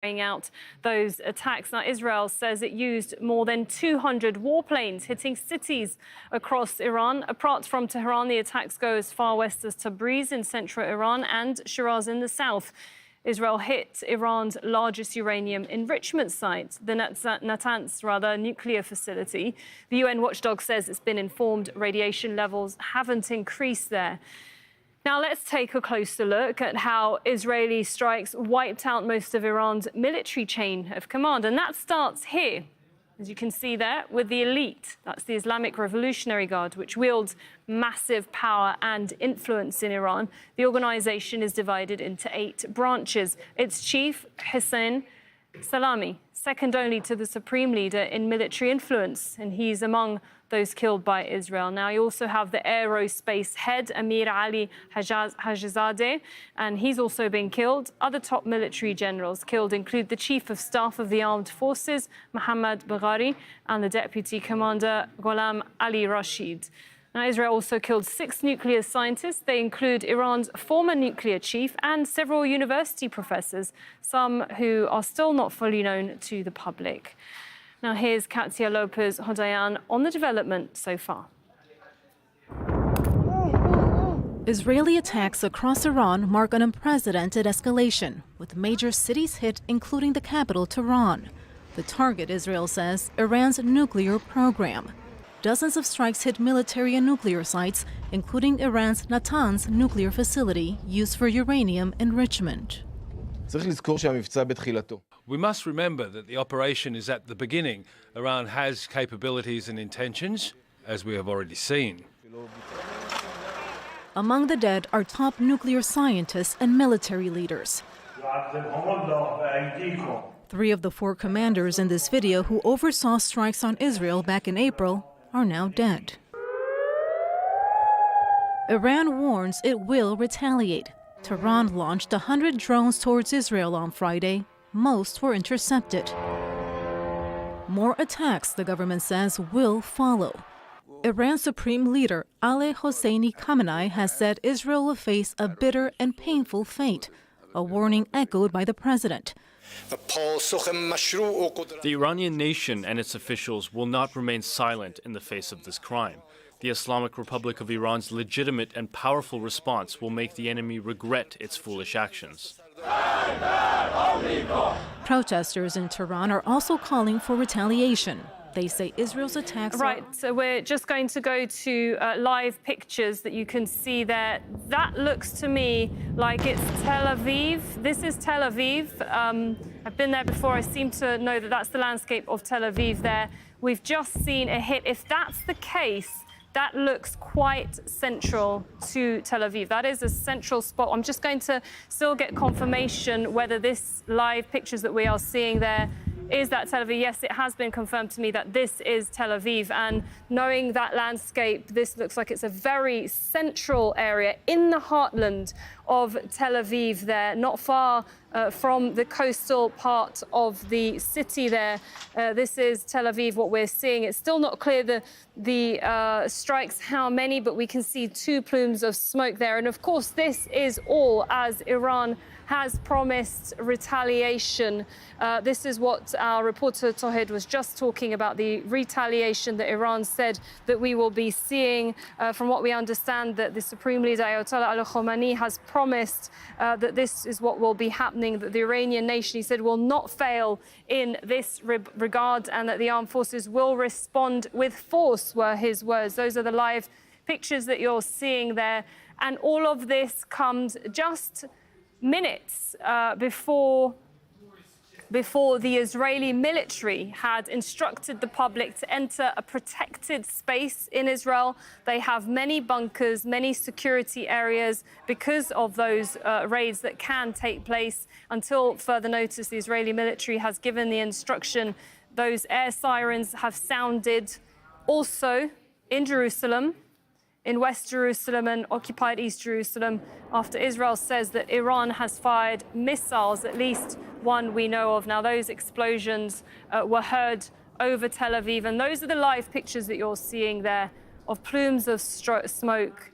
carrying out those attacks. Now, Israel says it used more than 200 warplanes hitting cities across Iran. Apart from Tehran, the attacks go as far west as Tabriz in central Iran and Shiraz in the south. Israel hit Iran's largest uranium enrichment site, the Natanz nuclear facility. The UN watchdog says it's been informed radiation levels haven't increased there. Now, let's take a closer look at how Israeli strikes wiped out most of Iran's military chain of command. And that starts here, as you can see there, with the elite. That's the Islamic Revolutionary Guard, which wields massive power and influence in Iran. The organization is divided into 8 branches. Its chief, Hussein Salami, second only to the supreme leader in military influence, and he's among those killed by Israel. Now, you also have the aerospace head, Amir Ali Hajizadeh, and he's also been killed. Other top military generals killed include the chief of staff of the armed forces, Mohammad Baghari, and the deputy commander, Gholam Ali Rashid. Now, Israel also killed 6 nuclear scientists. They include Iran's former nuclear chief and several university professors, some who are still not fully known to the public. Now, here's Katia Lopez Hodayan on the development so far. Israeli attacks across Iran mark an unprecedented escalation, with major cities hit, including the capital, Tehran. The target, Israel says, Iran's nuclear program. Dozens of strikes hit military and nuclear sites, including Iran's Natanz nuclear facility used for uranium enrichment. We must remember that the operation is at the beginning. Iran has capabilities and intentions, as we have already seen. Among the dead are top nuclear scientists and military leaders. 3 of the 4 commanders in this video who oversaw strikes on Israel back in April are now dead. Iran warns it will retaliate. Tehran launched 100 drones towards Israel on Friday. Most were intercepted. More attacks, the government says, will follow. Iran's supreme leader, Ali Hosseini Khamenei, has said Israel will face a bitter and painful fate, a warning echoed by the president. The Iranian nation and its officials will not remain silent in the face of this crime. The Islamic Republic of Iran's legitimate and powerful response will make the enemy regret its foolish actions. Protesters in Tehran are also calling for retaliation. They say Israel's attacks Right, so we're just going to go to live pictures that you can see there. That looks to me like it's Tel Aviv. This is Tel Aviv. I've been there before. I seem to know that that's the landscape of Tel Aviv there. We've just seen a hit. If that's the case, that looks quite central to Tel Aviv. That is a central spot. I'm just going to still get confirmation whether this live pictures that we are seeing there is that Tel Aviv. Yes, it has been confirmed to me that this is Tel Aviv. And knowing that landscape, this looks like it's a very central area in the heartland of Tel Aviv there, not far from the coastal part of the city there. This is Tel Aviv, what we're seeing. It's still not clear the strikes, how many, but we can see 2 plumes of smoke there. And of course, this is all as Iran has promised retaliation. This is what our reporter Tohed was just talking about, the retaliation that Iran said that we will be seeing. From what we understand, that the Supreme Leader Ayatollah Ali Khamenei has promised that this is what will be happening, that the Iranian nation, he said, will not fail in this regard, and that the armed forces will respond with force, were his words. Those are the live pictures that you're seeing there. And all of this comes just minutes before the Israeli military had instructed the public to enter a protected space in Israel. They have many bunkers, many security areas because of those raids that can take place. Until further notice, the Israeli military has given the instruction. Those air sirens have sounded also in Jerusalem, in West Jerusalem and occupied East Jerusalem, after Israel says that Iran has fired missiles, at least one we know of. Now, those explosions were heard over Tel Aviv, and those are the live pictures that you're seeing there of plumes of smoke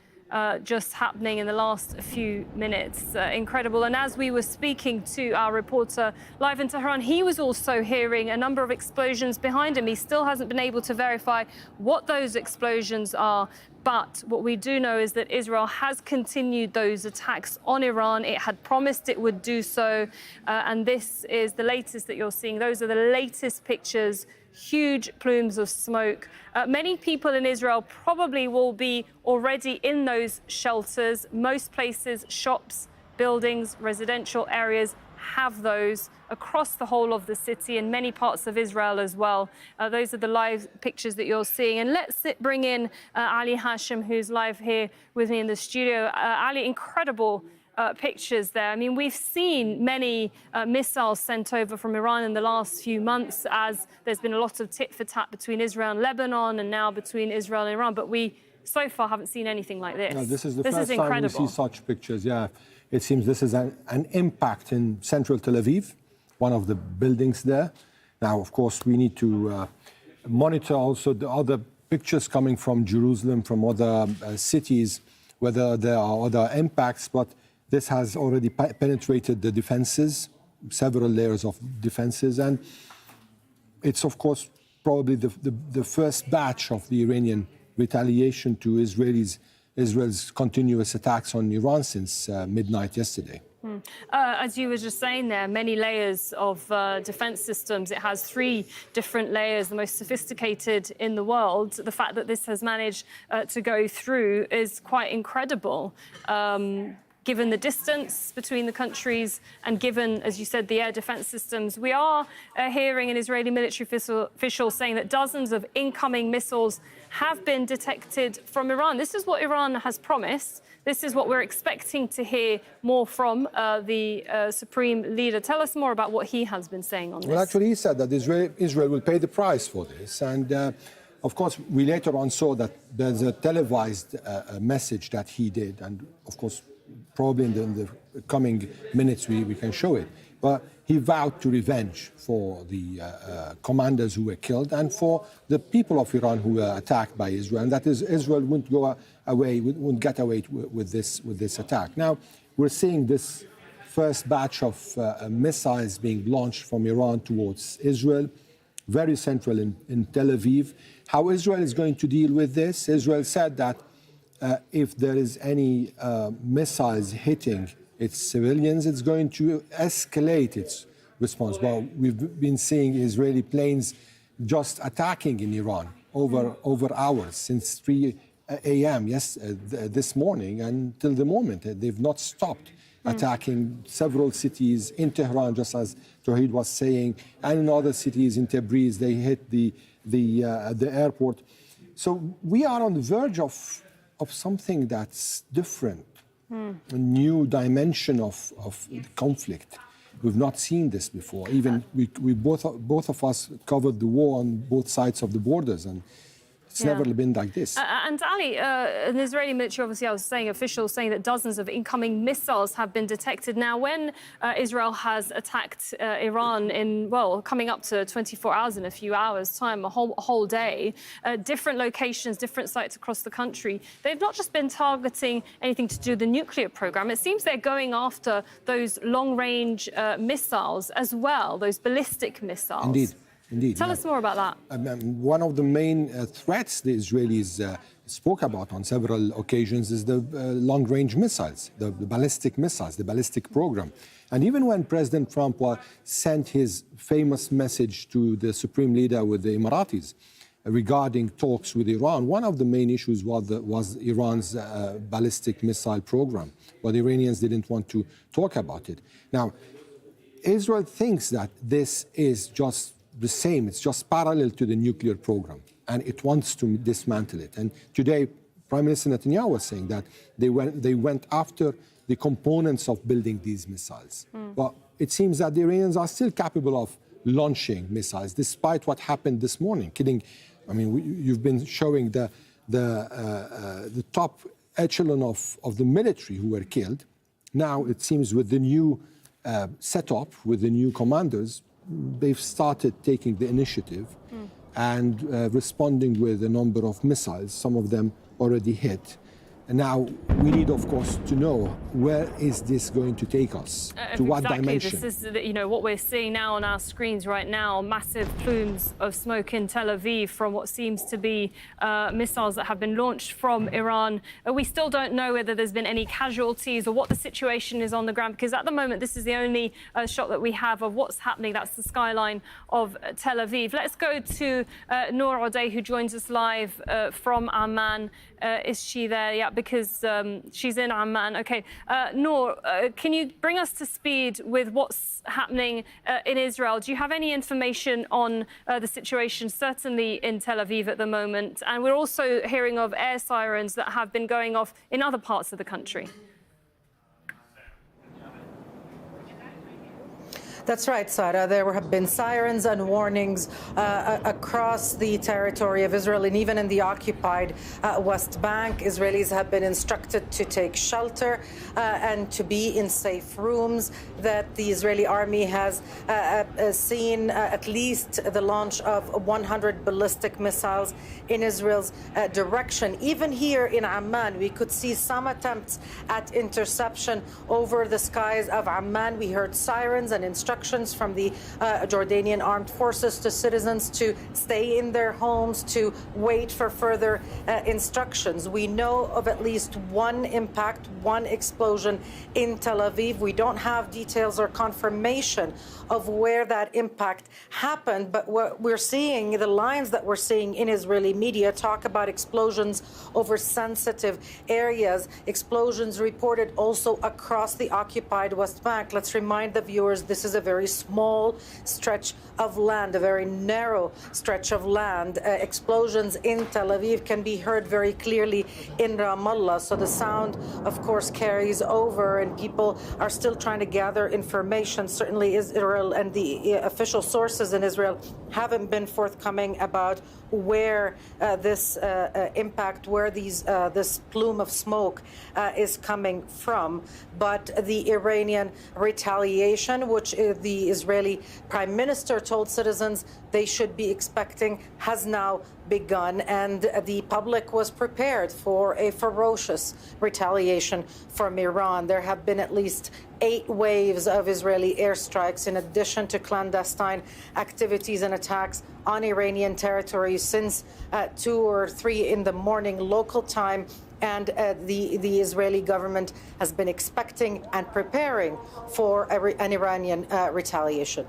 just happening in the last few minutes. Incredible. And as we were speaking to our reporter live in Tehran, he was also hearing a number of explosions behind him. He still hasn't been able to verify what those explosions are. But what we do know is that Israel has continued those attacks on Iran. It had promised it would do so. And this is the latest that you're seeing. Those are the latest pictures. Huge plumes of smoke. Many people in Israel probably will be already in those shelters. Most places, shops, buildings, residential areas have those across the whole of the city and many parts of Israel as well. Those are the live pictures that you're seeing. And let's bring in Ali Hashem, who's live here with me in the studio. Ali, incredible pictures there. I mean, we've seen many missiles sent over from Iran in the last few months, as there's been a lot of tit for tat between Israel and Lebanon, and now between Israel and Iran. But we so far haven't seen anything like this. No, this is the first time we see such pictures. Yeah, it seems this is an impact in central Tel Aviv, one of the buildings there. Now, of course, we need to monitor also the other pictures coming from Jerusalem, from other cities, whether there are other impacts. But this has already penetrated the defenses, several layers of defenses, and it's, of course, probably the first batch of the Iranian retaliation to Israel's continuous attacks on Iran since midnight yesterday. As you were just saying there, many layers of defense systems. It has 3 different layers, the most sophisticated in the world. The fact that this has managed to go through is quite incredible. Given the distance between the countries and given, as you said, the air defense systems. We are hearing an Israeli military official saying that dozens of incoming missiles have been detected from Iran. This is what Iran has promised. This is what we're expecting to hear more from the Supreme Leader. Tell us more about what he has been saying on this. Well, actually, he said that Israel will pay the price for this. And of course, we later on saw that there's a televised message that he did. And of course, probably in the coming minutes we can show it. But he vowed to revenge for the commanders who were killed and for the people of Iran who were attacked by Israel. And that is, Israel wouldn't get away with this attack. Now, we're seeing this first batch of missiles being launched from Iran towards Israel, very central in Tel Aviv. How Israel is going to deal with this? Israel said that if there is any missiles hitting its civilians, it's going to escalate its response. Well, we've been seeing Israeli planes just attacking in Iran over hours, since 3 a.m. This morning until the moment. They've not stopped attacking several cities in Tehran, just as Tawhid was saying, and in other cities in Tabriz. They hit the airport. So we are on the verge of something that's different, a new dimension of conflict. We've not seen this before. Even we both of us covered the war on both sides of the borders, and it's never been like this. And Ali, an Israeli military, obviously, I was saying, officials saying that dozens of incoming missiles have been detected. Now, when Israel has attacked Iran in, well, coming up to 24 hours in a few hours' time, a whole day, different locations, different sites across the country, they've not just been targeting anything to do with the nuclear program. It seems they're going after those long-range missiles as well, those ballistic missiles. Indeed. Tell us more about that. One of the main threats the Israelis spoke about on several occasions is the long-range missiles, the ballistic missiles, the ballistic program. And even when President Trump sent his famous message to the Supreme Leader with the Emiratis regarding talks with Iran, one of the main issues was Iran's ballistic missile program. But the Iranians didn't want to talk about it. Now, Israel thinks that this is just the same, it's just parallel to the nuclear program, and it wants to dismantle it. And today, Prime Minister Netanyahu was saying that they went after the components of building these missiles. But it seems that the Iranians are still capable of launching missiles, despite what happened this morning, killing. I mean, you've been showing the top echelon of the military who were killed. Now it seems with the new setup, with the new commanders, they've started taking the initiative and responding with a number of missiles, some of them already hit. And now we need, of course, to know where is this going to take us, to what dimension. This is, what we're seeing now on our screens right now, massive plumes of smoke in Tel Aviv from what seems to be missiles that have been launched from Iran. We still don't know whether there's been any casualties or what the situation is on the ground, because at the moment, this is the only shot that we have of what's happening. That's the skyline of Tel Aviv. Let's go to Noor Odeh, who joins us live from Amman. Is she there? Yeah, because she's in Amman. Okay. Noor, can you bring us to speed with what's happening in Israel? Do you have any information on the situation, certainly in Tel Aviv at the moment? And we're also hearing of air sirens that have been going off in other parts of the country. That's right, Sarah. There have been sirens and warnings across the territory of Israel, and even in the occupied West Bank. Israelis have been instructed to take shelter and to be in safe rooms. That the Israeli army has seen at least the launch of 100 ballistic missiles in Israel's direction. Even here in Amman, we could see some attempts at interception over the skies of Amman. We heard sirens and instructions from the Jordanian armed forces to citizens to stay in their homes, to wait for further instructions. We know of at least one impact, one explosion in Tel Aviv. We don't have details or confirmation of where that impact happened, but what we're seeing, the lines that we're seeing in Israeli media talk about explosions over sensitive areas, explosions reported also across the occupied West Bank. Let's remind the viewers, this is a very small stretch of land, a very narrow stretch of land. Explosions in Tel Aviv can be heard very clearly in Ramallah. So the sound, of course, carries over, and people are still trying to gather information. Certainly Israel and the official sources in Israel haven't been forthcoming about where this impact, where this plume of smoke is coming from. But the Iranian retaliation, which the Israeli Prime Minister told citizens they should be expecting, has now begun, and the public was prepared for a ferocious retaliation from Iran. There have been at least 8 waves of Israeli airstrikes, in addition to clandestine activities and attacks on Iranian territory since 2 or 3 in the morning local time. And the Israeli government has been expecting and preparing for an Iranian retaliation.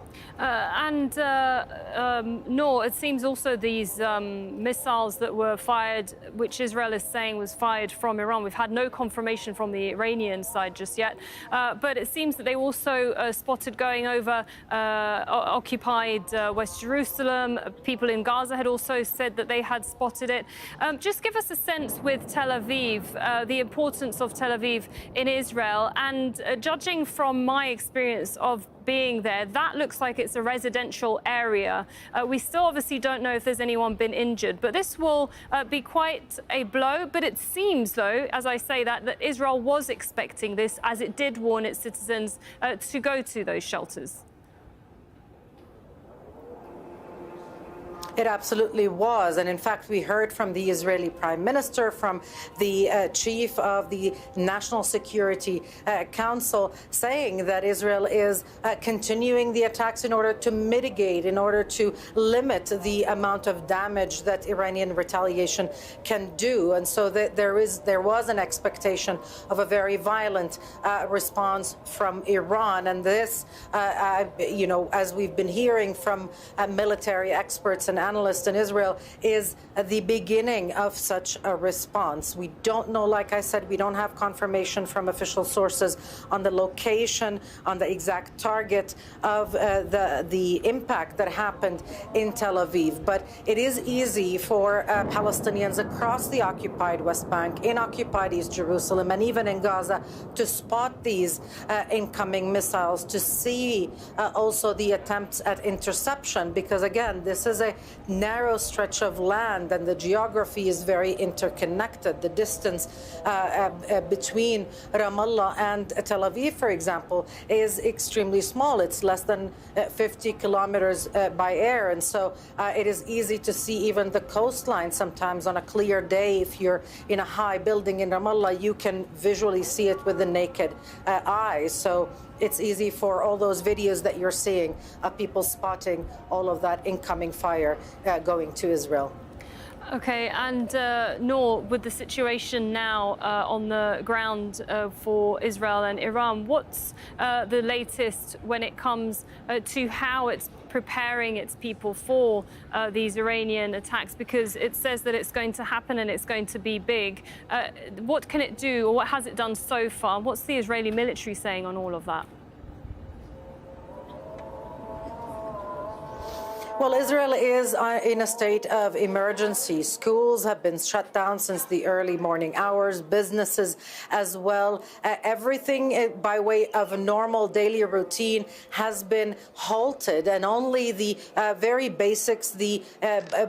Noor, it seems also these missiles that were fired, which Israel is saying was fired from Iran. We've had no confirmation from the Iranian side just yet, but it seems that they also spotted going over occupied West Jerusalem. People in Gaza had also said that they had spotted it. Just give us a sense with Tel Aviv, the importance of Tel Aviv in Israel, and judging from my experience of being there, that looks like it's a residential area. We still obviously don't know if there's anyone been injured, but this will be quite a blow. But it seems, though, as I say that Israel was expecting this, as it did warn its citizens to go to those shelters. It absolutely was. And in fact, we heard from the Israeli Prime Minister, from the chief of the National Security Council, saying that Israel is continuing the attacks in order to mitigate, in order to limit the amount of damage that Iranian retaliation can do. And so there was an expectation of a very violent response from Iran. And this, as we've been hearing from military experts and analysts in Israel, is the beginning of such a response. We don't know, like I said, we don't have confirmation from official sources on the location, on the exact target of the impact that happened in Tel Aviv. But it is easy for Palestinians across the occupied West Bank, in occupied East Jerusalem, and even in Gaza, to spot these incoming missiles, to see also the attempts at interception, because again, this is a narrow stretch of land, and the geography is very interconnected. The distance between Ramallah and Tel Aviv, for example, is extremely small. It's less than 50 kilometers by air, and so it is easy to see even the coastline sometimes on a clear day. If you're in a high building in Ramallah, you can visually see it with the naked eye. So it's easy for all those videos that you're seeing of people spotting all of that incoming fire going to Israel. Okay, and Noor, with the situation now on the ground for Israel and Iran, what's the latest when it comes to how it's preparing its people for these Iranian attacks? Because it says that it's going to happen and it's going to be big. What can it do, or what has it done so far? What's the Israeli military saying on all of that? Well, Israel is in a state of emergency. Schools have been shut down since the early morning hours, businesses as well. Everything by way of a normal daily routine has been halted, and only the very basics, the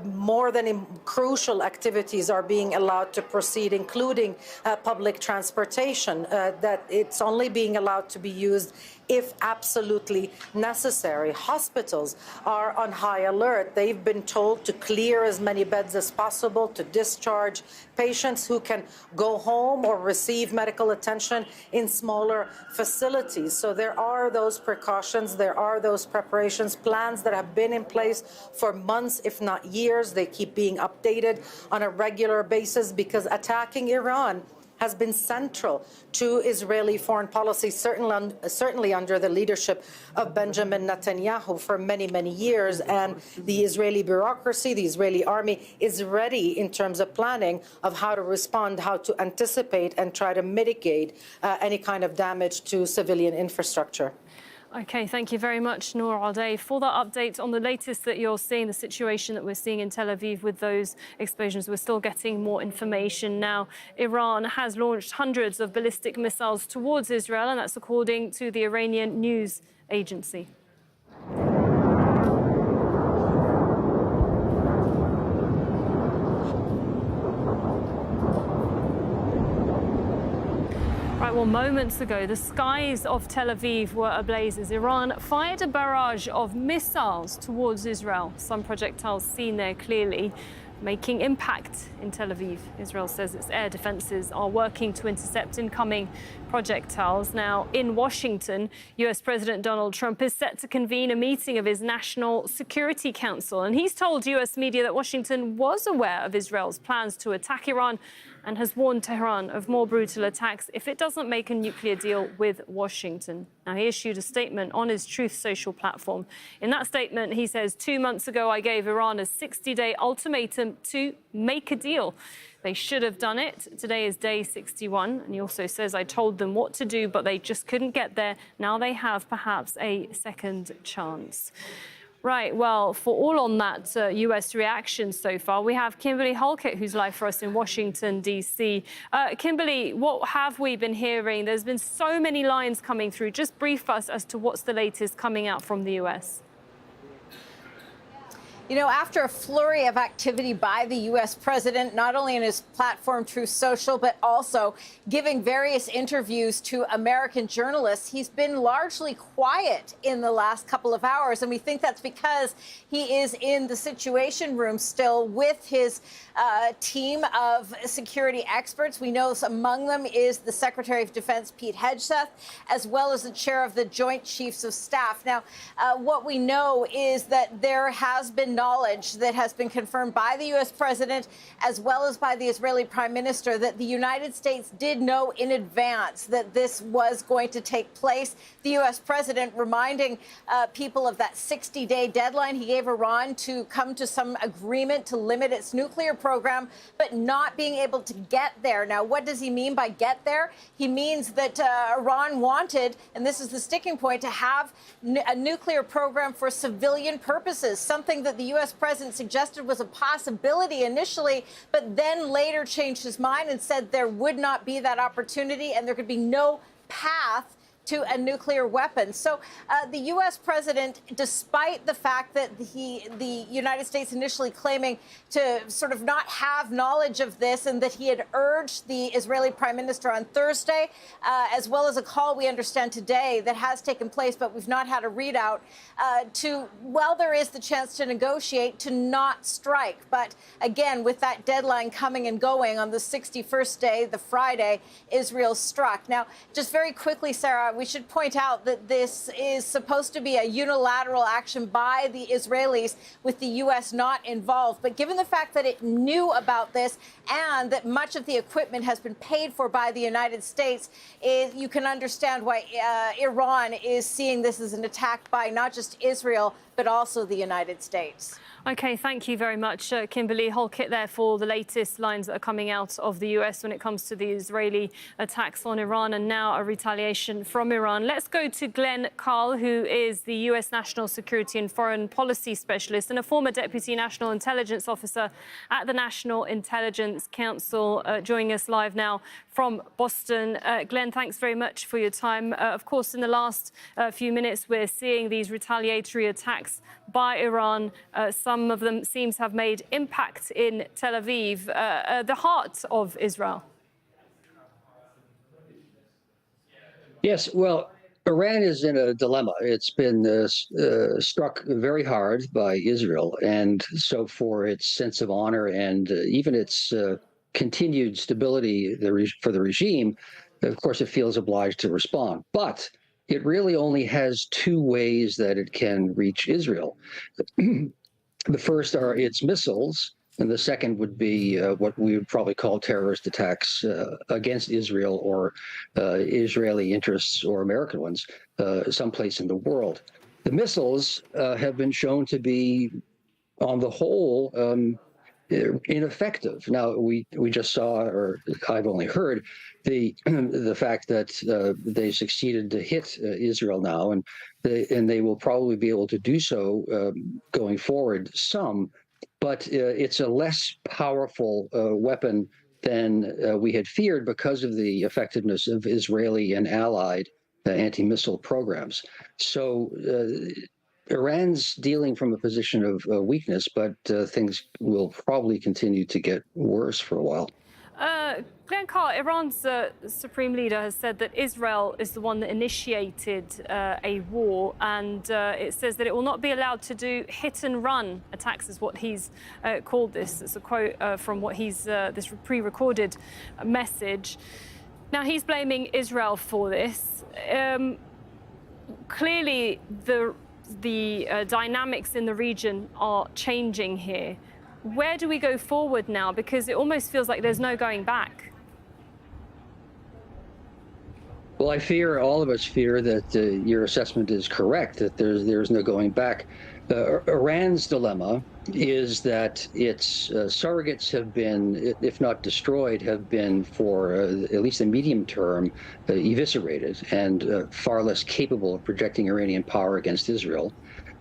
more than crucial activities are being allowed to proceed, including public transportation, that it's only being allowed to be used if absolutely necessary. Hospitals are on high alert. They've been told to clear as many beds as possible, to discharge patients who can go home or receive medical attention in smaller facilities. So there are those precautions, there are those preparations, plans that have been in place for months, if not years. They keep being updated on a regular basis because attacking Iran has been central to Israeli foreign policy, certainly under the leadership of Benjamin Netanyahu for many, many years. And the Israeli bureaucracy, the Israeli army is ready in terms of planning of how to respond, how to anticipate and try to mitigate any kind of damage to civilian infrastructure. Okay, thank you very much, Noor Al-Day, for that update on the latest that you're seeing, the situation that we're seeing in Tel Aviv with those explosions. We're still getting more information now. Iran has launched hundreds of ballistic missiles towards Israel, and that's according to the Iranian news agency. Well, moments ago, the skies of Tel Aviv were ablaze as Iran fired a barrage of missiles towards Israel. Some projectiles seen there clearly making impact in Tel Aviv. Israel says its air defenses are working to intercept incoming projectiles. Now, in Washington, US President Donald Trump is set to convene a meeting of his National Security Council. And he's told US media that Washington was aware of Israel's plans to attack Iran and has warned Tehran of more brutal attacks if it doesn't make a nuclear deal with Washington. Now, he issued a statement on his Truth Social platform. In that statement, he says, 2 months ago, I gave Iran a 60-day ultimatum to make a deal. They should have done it. Today is day 61. And he also says, I told them what to do, but they just couldn't get there. Now they have perhaps a second chance. Right, well, for all on that US reaction so far, we have Kimberly Halkett, who's live for us in Washington, D.C. Kimberly, what have we been hearing? There's been so many lines coming through. Just brief us as to what's the latest coming out from the US. You know, after a flurry of activity by the U.S. president, not only in his platform Truth Social, but also giving various interviews to American journalists, he's been largely quiet in the last couple of hours. And we think that's because he is in the Situation Room still with his team of security experts. We know among them is the Secretary of Defense, Pete Hegseth, as well as the chair of the Joint Chiefs of Staff. Now, what we know is that there has been knowledge that has been confirmed by the U.S. president as well as by the Israeli prime minister that the United States did know in advance that this was going to take place. The U.S. president reminding people of that 60-day deadline he gave Iran to come to some agreement to limit its nuclear program, but not being able to get there. Now, what does he mean by get there? He means that Iran wanted, and this is the sticking point, to have a nuclear program for civilian purposes, something that the U.S. president suggested was a possibility initially, but then later changed his mind and said there would not be that opportunity and there could be no path to a nuclear weapon. So the U.S. president, despite the fact that the United States initially claiming to sort of not have knowledge of this, and that he had urged the Israeli prime minister on Thursday, as well as a call we understand today that has taken place, but we've not had a readout, while there is the chance to negotiate, to not strike. But again, with that deadline coming and going on the 61st day, the Friday, Israel struck. Now, just very quickly, Sarah, we should point out that this is supposed to be a unilateral action by the Israelis with the U.S. not involved. But given the fact that it knew about this and that much of the equipment has been paid for by the United States, you can understand why Iran is seeing this as an attack by not just Israel, but also the United States. OK, thank you very much, Kimberly Holkett, there for the latest lines that are coming out of the US when it comes to the Israeli attacks on Iran and now a retaliation from Iran. Let's go to Glenn Carl, who is the US National Security and Foreign Policy Specialist and a former Deputy National Intelligence Officer at the National Intelligence Council, joining us live now from Boston. Glenn, thanks very much for your time. Of course, in the last few minutes, we're seeing these retaliatory attacks by Iran. Some of them seem to have made impact in Tel Aviv, the heart of Israel. Yes, well, Iran is in a dilemma. It's been struck very hard by Israel, and so for its sense of honor and even its continued stability for the regime, of course, it feels obliged to respond. But it really only has two ways that it can reach Israel. The first are its missiles, and the second would be what we would probably call terrorist attacks against Israel or Israeli interests or American ones, someplace in the world. The missiles have been shown to be, on the whole, ineffective. Now, we just saw, or I've only heard, the fact that they succeeded to hit Israel now, and they will probably be able to do so going forward some, but it's a less powerful weapon than we had feared because of the effectiveness of Israeli and allied anti-missile programs. So Iran's dealing from a position of weakness, but things will probably continue to get worse for a while. Glenn Carr, Iran's supreme leader has said that Israel is the one that initiated a war, and it says that it will not be allowed to do hit-and-run attacks, is what he's called this. It's a quote from what he's this pre-recorded message. Now, he's blaming Israel for this. Clearly, the dynamics in the region are changing here. Where do we go forward now? Because it almost feels like there's no going back. Well, I fear, all of us fear, that your assessment is correct, that there's no going back. Iran's dilemma is that its surrogates have been, if not destroyed, have been for at least the medium term eviscerated and far less capable of projecting Iranian power against Israel.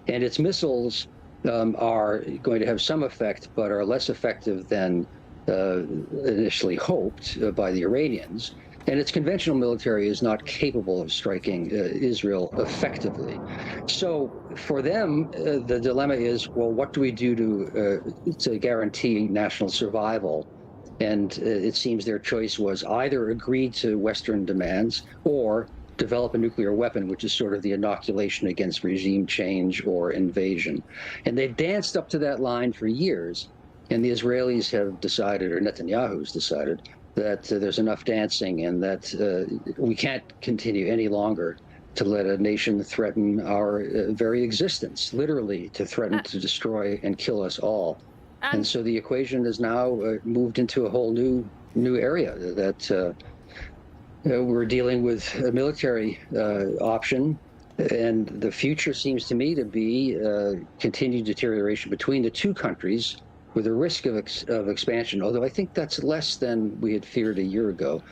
And its missiles are going to have some effect, but are less effective than initially hoped by the Iranians. And its conventional military is not capable of striking Israel effectively. So for them, the dilemma is, well, what do we do to guarantee national survival? And it seems their choice was either agree to Western demands or develop a nuclear weapon, which is sort of the inoculation against regime change or invasion. And they've danced up to that line for years. And the Israelis have decided, or Netanyahu's decided, that there's enough dancing and that we can't continue any longer to let a nation threaten our very existence, literally to threaten to destroy and kill us all. And so the equation is now moved into a whole new area, that we're dealing with a military option, and the future seems to me to be continued deterioration between the two countries, with a risk of expansion, although I think that's less than we had feared a year ago.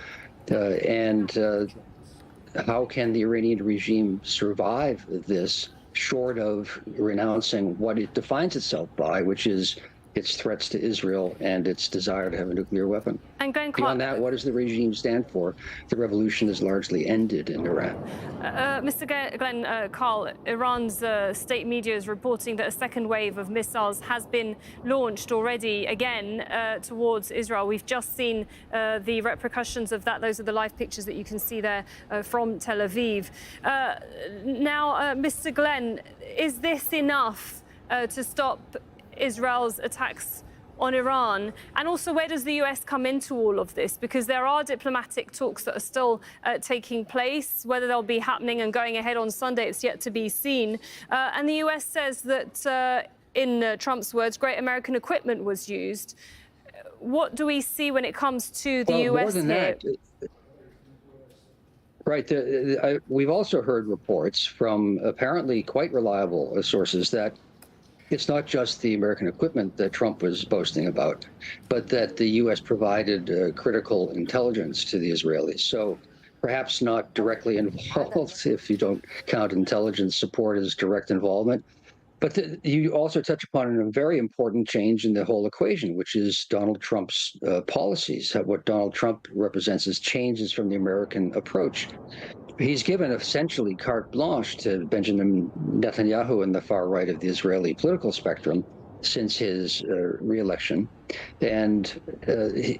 How can the Iranian regime survive this, short of renouncing what it defines itself by, which is its threats to Israel and its desire to have a nuclear weapon. And beyond that, what does the regime stand for? The revolution is largely ended in Iran. Mr. Glenn, Carl, Iran's state media is reporting that a second wave of missiles has been launched already again towards Israel. We've just seen the repercussions of that. Those are the live pictures that you can see there from Tel Aviv. Now, Mr. Glenn, is this enough to stop Israel's attacks on Iran? And also, where does the US come into all of this? Because there are diplomatic talks that are still taking place. Whether they'll be happening and going ahead on Sunday, it's yet to be seen. And the US says that, in Trump's words, great American equipment was used. What do we see when it comes to the US more than here? That, right. We've also heard reports from apparently quite reliable sources that it's not just the American equipment that Trump was boasting about, but that the U.S. provided critical intelligence to the Israelis. So perhaps not directly involved, if you don't count intelligence support as direct involvement. But you also touch upon a very important change in the whole equation, which is Donald Trump's policies. What Donald Trump represents as changes from the American approach. He's given essentially carte blanche to Benjamin Netanyahu and the far right of the Israeli political spectrum since his re-election. And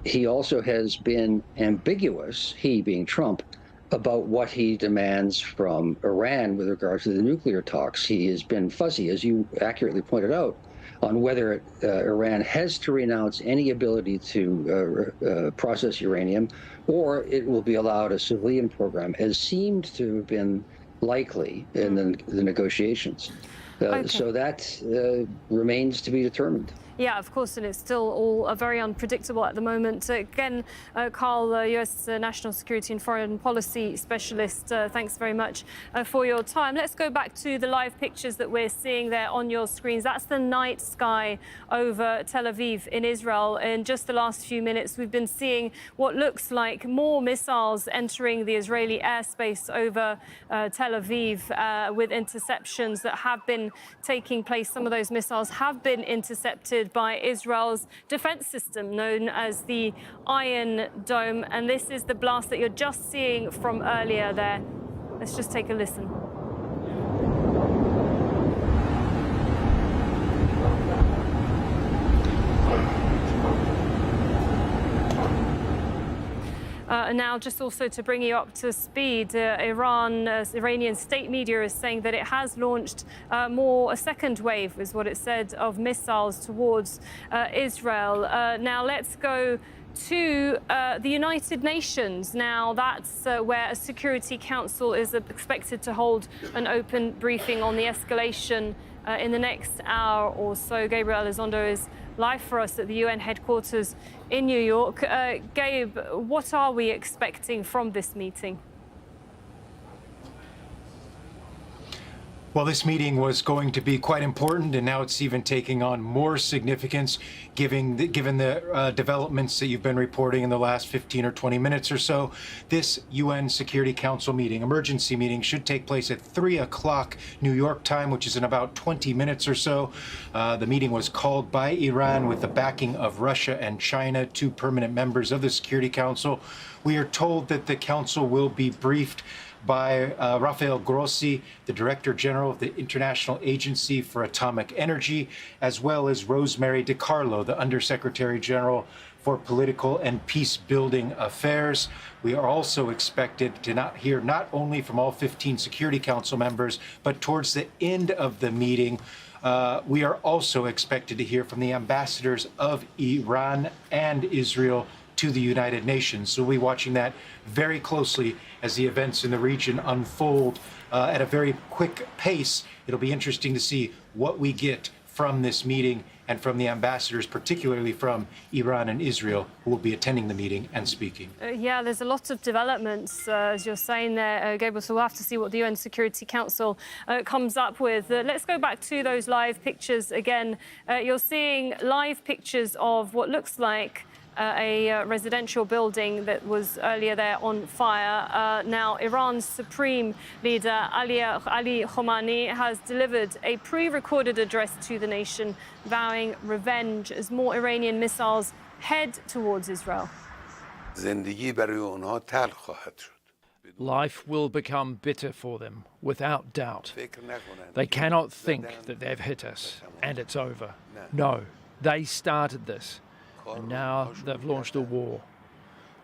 he also has been ambiguous, he being Trump, about what he demands from Iran with regard to the nuclear talks. He has been fuzzy, as you accurately pointed out, on whether Iran has to renounce any ability to process uranium, or it will be allowed a civilian program, as seemed to have been likely in the negotiations. Okay. So that remains to be determined. Yeah, of course, and it's still all very unpredictable at the moment. Again, Carl, U.S. National Security and Foreign Policy Specialist, thanks very much for your time. Let's go back to the live pictures that we're seeing there on your screens. That's the night sky over Tel Aviv in Israel. In just the last few minutes, we've been seeing what looks like more missiles entering the Israeli airspace over Tel Aviv with interceptions that have been taking place. Some of those missiles have been intercepted by Israel's defense system known as the Iron Dome. And this is the blast that you're just seeing from earlier there. Let's just take a listen. Now, just also to bring you up to speed, Iranian state media is saying that it has launched a second wave, is what it said, of missiles towards Israel. Now, let's go to the United Nations. Now, that's where a Security Council is expected to hold an open briefing on the escalation in the next hour or so. Gabriel Elizondo is live for us at the UN headquarters in New York. Gabe, what are we expecting from this meeting? Well, this meeting was going to be quite important, and now it's even taking on more significance, given the developments that you've been reporting in the last 15 or 20 minutes or so. This UN Security Council meeting, emergency meeting, should take place at 3 o'clock New York time, which is in about 20 minutes or so. The meeting was called by Iran with the backing of Russia and China, two permanent members of the Security Council. We are told that the council will be briefed by Rafael Grossi, the Director General of the International Agency for Atomic Energy, as well as Rosemary DiCarlo, the Undersecretary General for Political and Peace-Building Affairs. We are also expected to hear not only from all 15 Security Council members, but towards the end of the meeting, we are also expected to hear from the ambassadors of Iran and Israel to the United Nations. So we'll be watching that very closely as the events in the region unfold at a very quick pace. It'll be interesting to see what we get from this meeting and from the ambassadors, particularly from Iran and Israel, who will be attending the meeting and speaking. Yeah, there's a lot of developments, as you're saying there, Gabriel, so we'll have to see what the UN Security Council comes up with. Let's go back to those live pictures again. You're seeing live pictures of what looks like a residential building that was earlier there on fire. Now, Iran's supreme leader, Ali Khamenei, has delivered a pre-recorded address to the nation, vowing revenge as more Iranian missiles head towards Israel. Life will become bitter for them, without doubt. They cannot think that they've hit us and it's over. No, they started this, and now they've launched a war.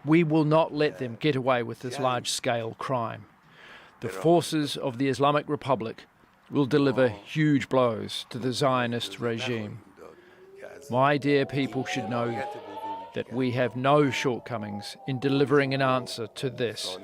We will not let them get away with this large-scale crime. The forces of the Islamic Republic will deliver huge blows to the Zionist regime. My dear people should know that we have no shortcomings in delivering an answer to this.